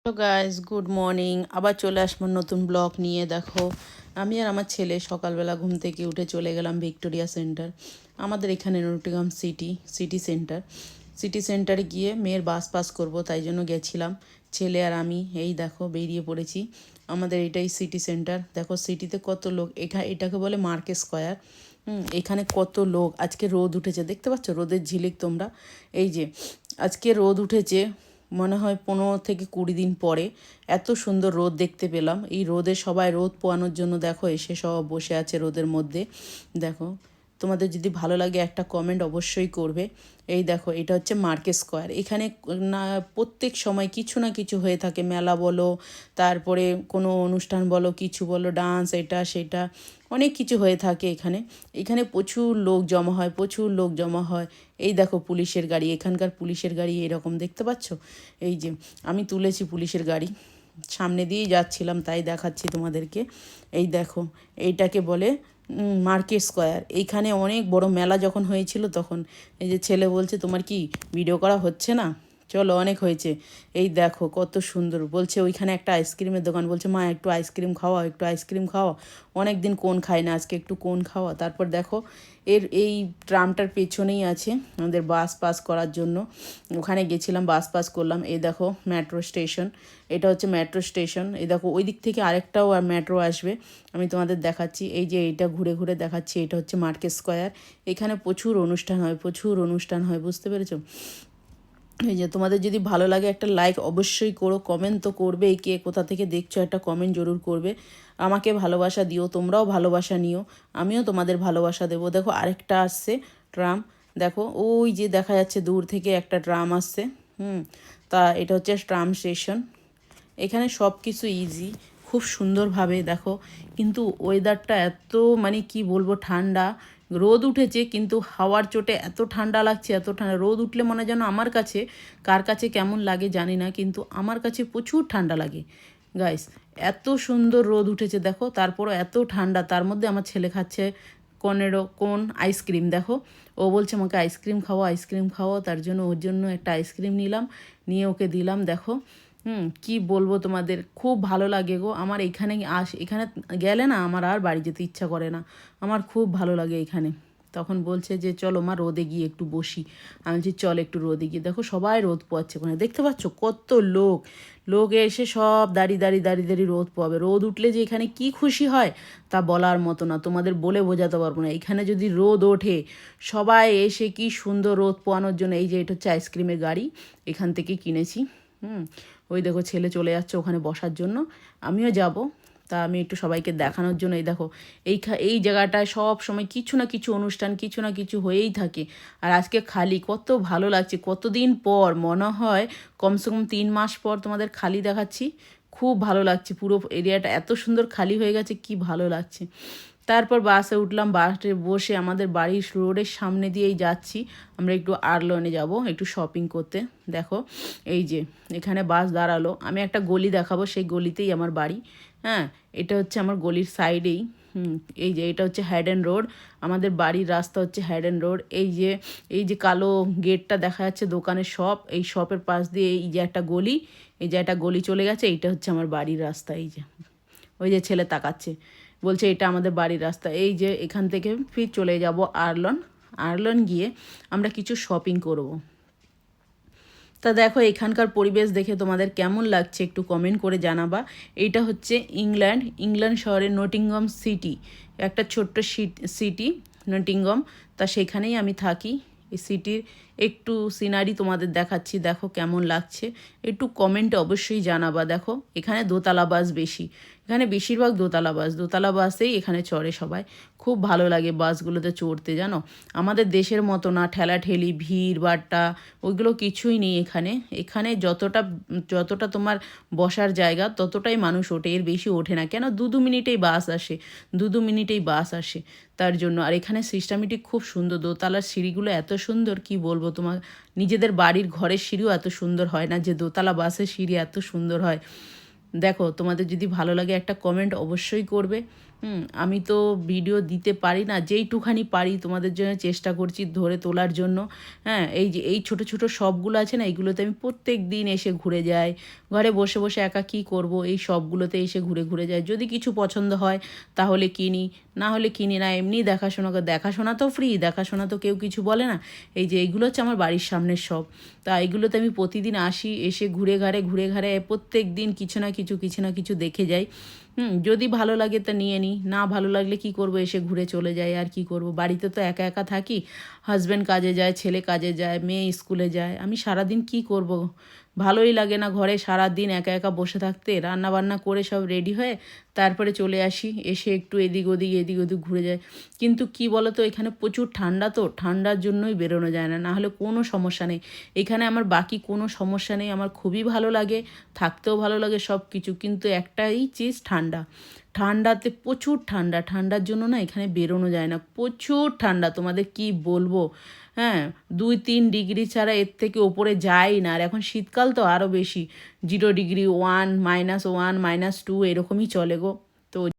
Hello guys, good morning. আবার চলে আসবো নতুন ব্লগ নিয়ে। দেখো, আমি আর আমার ছেলে সকালবেলা ঘুম থেকে উঠে চলে গেলাম ভিক্টোরিয়া সেন্টার। আমাদের এখানে নটিংহাম সিটি সেন্টারে গিয়ে মেয়ের বাস পাস করব, তাই জন্য গেছিলাম। ছেলে আর আমি এই দেখো বেরিয়ে পড়েছি। আমাদের এটাই সিটি সেন্টার। দেখো সিটিতে কত লোক, এটাকে বলে মার্কেট স্কোয়ার। এখানে কত লোক। আজকে রোদ উঠেছে, দেখতে পাচ্ছ রোদের ঝিলিক তোমরা? এই যে আজকে রোদ উঠেছে, মনে হয় 15 থেকে 20 দিন পরে এত সুন্দর রোদ দেখতে পেলাম। এই রোদে সবাই রোদ পোয়ানোর জন্য দেখো এসে সব বসে আছে রোদের মধ্যে। দেখো, তোমাদের যদি ভালো লাগে একটা কমেন্ট অবশ্যই করবে। এই দেখো, এটা হচ্ছে মার্কেট স্কোয়ার। এখানে না প্রত্যেক সময় কিছু না কিছু হয়ে থাকে, মেলা বলো, তারপরে কোনো অনুষ্ঠান বলো, কিছু বলো, ডান্স, এটা সেটা অনেক কিছু হয়ে থাকে এখানে। এখানে প্রচুর লোক জমা হয়, প্রচুর লোক জমা হয়। এই দেখো পুলিশের গাড়ি, এখানকার পুলিশের গাড়ি এরকম দেখতে পাচ্ছ? এই যে আমি তুলেছি পুলিশের গাড়ি, সামনে দিয়েই যাচ্ছিলাম তাই দেখাচ্ছি তোমাদেরকে। এই দেখো, এইটাকে বলে মার্কেট স্কোয়ার। এইখানে অনেক বড় মেলা যখন হয়েছিল তখন। এই যে ছেলে বলছে, তোমার কি ভিডিও করা হচ্ছে না? চলো, অনেক হয়েছে। এই দেখো কত সুন্দর। বলছে ওইখানে একটা আইসক্রিমের দোকান, বলছে মা একটু আইসক্রিম খাওয়া, একটু আইসক্রিম খাওয়া। অনেক দিন কোন খায় না, আজকে একটু কোন খাওয়া। তারপর দেখো এই ট্রামটার পেছনেই আছে আমাদের বাস পাস করার জন্য। ওখানে গেছিলাম, বাস পাস করলাম। এই দেখো মেট্রো স্টেশন, এটা হচ্ছে মেট্রো স্টেশন। এই দেখো ওই দিক থেকে আরেকটাও মেট্রো আসবে, আমি তোমাদের দেখাচ্ছি। এই যে এইটা ঘুরে ঘুরে দেখাচ্ছি, এটা হচ্ছে মার্কেট স্কোয়ার। এখানে প্রচুর অনুষ্ঠান হয়, প্রচুর অনুষ্ঠান হয়, বুঝতে পেরেছো? এই যে তোমাদের যদি ভালো লাগে একটা লাইক অবশ্যই করো, কমেন্ট তো করবে, কে কোথা থেকে দেখছো একটা কমেন্ট জরুর করবে। আমাকে ভালোবাসা দিও, তোমরাও ভালোবাসা নিও, আমিও তোমাদের ভালোবাসা দেবো। দেখো আরেকটা আসছে ট্রাম। দেখো ওই যে দেখা যাচ্ছে দূর থেকে একটা ট্রাম আসছে। তা এটা হচ্ছে ট্রাম স্টেশন। এখানে সব কিছু ইজি, খুব সুন্দরভাবে দেখো। কিন্তু ওয়েদারটা এত মানে কি বলবো, ঠান্ডা। রোদ উঠেছে কিন্তু হাওয়ার চোটে এত ঠান্ডা লাগছে, এত ঠান্ডা। রোদ উঠলে মনে যেন আমার কাছে, কার কাছে কেমন লাগে জানি না, কিন্তু আমার কাছে প্রচুর ঠান্ডা লাগে গাইস। এত সুন্দর রোদ উঠেছে দেখো, তারপরও এত ঠান্ডা। তার মধ্যে আমার ছেলে খাচ্ছে কোন আইসক্রিম। দেখো ও বলছে আমাকে আইসক্রিম খাওয়া, আইসক্রিম খাওয়া। তার জন্য ওর জন্য একটা আইসক্রিম নিলাম, নিয়ে ওকে দিলাম। দেখো কি বলবো তোমাদের, খুব ভালো লাগে গো আমার। এখানে গেলে না আমার আর বাড়ি যেতে ইচ্ছা করে না, আমার খুব ভালো লাগে এখানে। তখন বলছে যে চলো মা রোদে গিয়ে একটু বসি। আমি বলছি চল একটু রোদে গিয়ে। দেখো সবাই রোদ পোয়াচ্ছে ওখানে, দেখতে পাচ্ছ কত লোক। লোক এসে সব দাঁড়িয়ে দাঁড়িয়ে দাঁড়িয়ে দাঁড়িয়ে রোদ পোয়াবে। রোদ উঠলে যে এখানে কি খুশি হয় তা বলার মতো না, তোমাদের বলে বোঝাতে পারবো না। এখানে যদি রোদ ওঠে সবাই এসে কি সুন্দর রোদ পোয়ানোর জন্য। এই যে এটা হচ্ছে আইসক্রিমের গাড়ি, এখান থেকে কিনেছি। ওই দেখো ছেলে চলে যাচ্ছে ওখানে বসার জন্য, আমিও যাব। তা আমি একটু সবাইকে দেখানোর জন্য, এই দেখো এই জায়গাটায় সব সময় কিছু না কিছু অনুষ্ঠান, কিছু না কিছু হয়েই থাকে। আর আজকে খালি, কত ভালো লাগছে। কতদিন পর, মনে হয় কমসে কম 3 মাস পর তোমাদের খালি দেখাচ্ছি। খুব ভালো লাগছে, পুরো এরিয়াটা এত সুন্দর খালি হয়ে গেছে, কি ভালো লাগছে। তারপর বাসে উঠলাম, বাসে বসে আমাদের বাড়ির রোডের সামনে দিয়েই যাচ্ছি। আমরা একটু আর্লনে যাব একটু শপিং করতে। দেখো এই যে এখানে বাস দাঁড়ালো, আমি একটা গলি দেখাবো, সেই গলিতেই আমার বাড়ি। হ্যাঁ, এটা হচ্ছে আমার গলির সাইডেই। এই যে এটা হচ্ছে হ্যাডেন রোড, আমাদের বাড়ির রাস্তা হচ্ছে হ্যাডেন রোড। এই যে কালো গেটটা দেখা যাচ্ছে দোকানের শপ, এই শপের পাশ দিয়ে এই যে একটা গলি, এই যে একটা গলি চলে গেছে, এইটা হচ্ছে আমার বাড়ির রাস্তা। এই যে ওই যে ছেলে তাকাচ্ছে, বলছে এটা আমাদের বাড়ির রাস্তা। এই যে এখান থেকে ফির চলে যাব আর্লন গিয়ে আমরা কিছু শপিং করব। তা দেখো এখানকার পরিবেশ দেখে তোমাদের কেমন লাগছে একটু কমেন্ট করে জানাবা। এইটা হচ্ছে ইংল্যান্ড শহরের নটিংহাম সিটি, একটা ছোট্ট সিটি নটিংহাম। তা সেখানেই আমি থাকি। এই সিটির একটু সিনারি তোমাদের দেখাচ্ছি, দেখো কেমন লাগছে একটু কমেন্টে অবশ্যই জানাবা। দেখো এখানে দোতলা বাস বেশি, এখানে বেশিরভাগ দোতলা বাসেই এখানে চড়ে সবাই। খুব ভালো লাগে বাসগুলোতে চড়তে, জানো। আমাদের দেশের মতো না ঠেলাঠেলি, ভিড় বাট্টা, ওইগুলো কিছুই নেই এখানে। এখানে যতটা তোমার বসার জায়গা ততটাই মানুষ ওঠে, এর বেশি ওঠে না। কেন, দু মিনিটেই বাস আসে, দু মিনিটেই বাস আসে, তার জন্য। আর এখানে সিস্টেমেটিক খুব সুন্দর, দোতলার সিঁড়িগুলো এত সুন্দর কি বলবো তোমার। নিজেদের বাড়ির ঘরের সিঁড়িও এত সুন্দর হয় না যে দোতলা বাসের সিঁড়ি এত সুন্দর হয়। দেখো তোমাদের যদি ভালো লাগে একটা কমেন্ট অবশ্যই করবে। আমি তো ভিডিও দিতে পারি না, যেইটুখানি পারি তোমাদের জন্য চেষ্টা করছি ধরে তোলার জন্য। হ্যাঁ, এই যে এই ছোট ছোট শপগুলো আছে না, এইগুলোতে আমি প্রত্যেক দিন এসে ঘুরে যাই। ঘরে বসে বসে একা কী করব, এই শপগুলোতে এসে ঘুরে ঘুরে যাই। যদি কিছু পছন্দ হয় তাহলে কিনি, না হলে কিনি না। এমনি দেখাশোনা তো ফ্রি, দেখাশোনা তো কেউ কিছু বলে না। এই যে এইগুলো হচ্ছে আমার বাড়ির সামনের শপ। তা এইগুলোতে আমি প্রতিদিন আসি, এসে ঘুরে ঘাড়ে প্রত্যেক দিন কিছু না কিছু দেখে যাই। যদি ভালো লাগে তা নিয়ে নিই, না ভালো লাগলে কি করব, এসে ঘুরে চলে যাই। আর কি করব, বাড়িতে তো একা একা থাকি। হাজব্যান্ড কাজে যায়, ছেলে কাজে যায়, মেয়ে স্কুলে যায়। আমি সারাদিন কি করব, ভালোই লাগে না ঘরে সারাদিন একা একা বসে থাকতে। রান্না বান্না করে সব রেডি হয়ে তারপরে চলে আসি, এসে একটু এদিক ওদিক ঘুরে যায়। কিন্তু কি বলো তো, এখানে প্রচুর ঠান্ডা, তো ঠান্ডার জন্যই বেরোনো যায় না, না হলে কোনো সমস্যা নেই। এখানে আমার বাকি কোনো সমস্যা নেই, আমার খুবই ভালো লাগে, থাকতেও ভালো লাগে সব কিছু। কিন্তু একটাই চিজ, ঠান্ডা। ঠান্ডাতে প্রচুর ঠান্ডা, ঠান্ডার জন্য না এখানে বেরোনো যায় না, প্রচুর ঠান্ডা, তোমাদের কি বলবো। হ্যাঁ, 2-3 ডিগ্রি ছাড়া এর থেকে ওপরে যায় না। আর এখন শীতকাল তো আরও বেশি, 0 ডিগ্রি, 1, -1, -2 এরকমই চলে গো।